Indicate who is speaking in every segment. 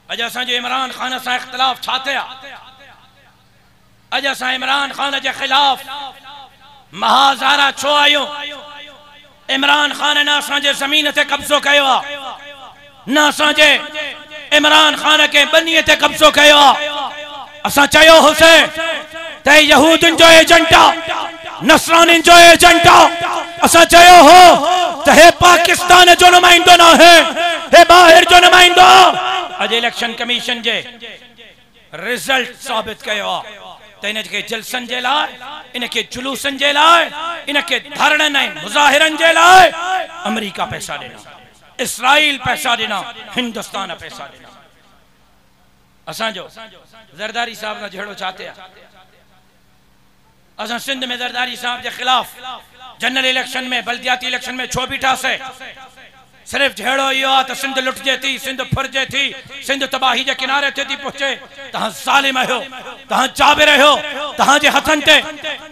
Speaker 1: अज असांजो इमरान खान सां इख्तिलाफ छाते आ। अज असां इमरान खान जे खिलाफ महाज़ारा छो आयो। इमरान खान न असांजे ज़मीन ते कब्ज़ो कयो आ, न असांजे इमरान खान के बनीअ ते कब्ज़ो कयो आ। असां चयो हुसे त यहूदन जो एजेंट आ, नसरानिन जो एजेंट आ। असां चयो हो त हे पाकिस्तान जो नुमाइंदो न है, हे बाहर जो नुमाइंदो। अज इलेक्शन कमीशन जे रिजल्ट साबित कयो आ त इनके जलसन जे लाइ, इनके जुलूसन जे लाइ, इनके धरणन ऐं मुज़ाहिरन जे लाइ अमेरिका पैसा ॾिना, इसराइल पैसा ॾिना, हिंदुस्तान पैसा ॾिना। असांजो ज़रदारी साहब ना जहिड़ो चाहते आ। असां सिंध में ज़रदारी साहब के खिलाफ जनरल इलेक्शन में, बल्दियाती इलेक्शन में छो बीठा से? सिर्फ जहिड़ो इहो आहे त सिंध लुटजे थी, सिंध फुरजे थी, सिंध तबाही के किनारे ते थी पहुचे। तहां ज़ालिम आहियो, तहां जाबिर आहियो, तहां जे हथन ते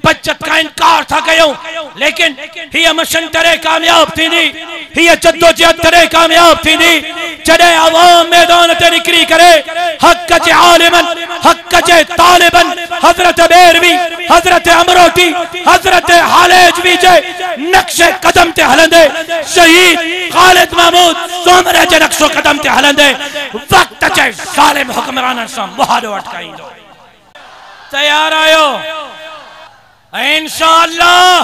Speaker 1: बचत का इनकार था कयो। लेकिन हीअ मिशन तरे कामयाब थींदी, हीअ जद्दोजहद तरे कामयाब थींदी जॾहिं अवाम मैदान ते निकिरी करे हक़ जे आलिमन, हक़ जे तालिबन, हज़रत बेरवी, हज़रत अमरोटी, हज़रत हालेजवी जे नक्शे कदम ते हलंदे, शहीद खालिद महमूद सोमरे जे नक्शो कदम ते हलंदे वक्त जे ज़ालिम हुक्मरानन सां मुहारो अटकाईंदो। तैयार आयो? इंशाअल्लाह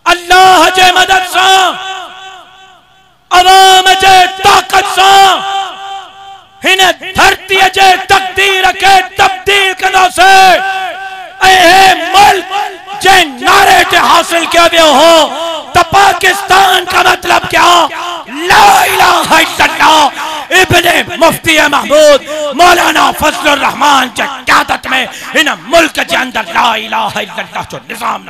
Speaker 1: अल्लाह जे मदद सां, अवाम जे ताकत सां हिन धरती जे तकदीर के तब्दील कंदासे। मुल्क जे नारे ते हासिल किया वियो हो तो पाकिस्तान का मतलब क्या? ला इलाहा इल्लल्लाह। इब्ने मुफ्ती महमूद मौलाना फजलुर रहमान की क़यादत में इन मुल्क के अंदर ला इलाहा इल्लल्लाह जो निज़ाम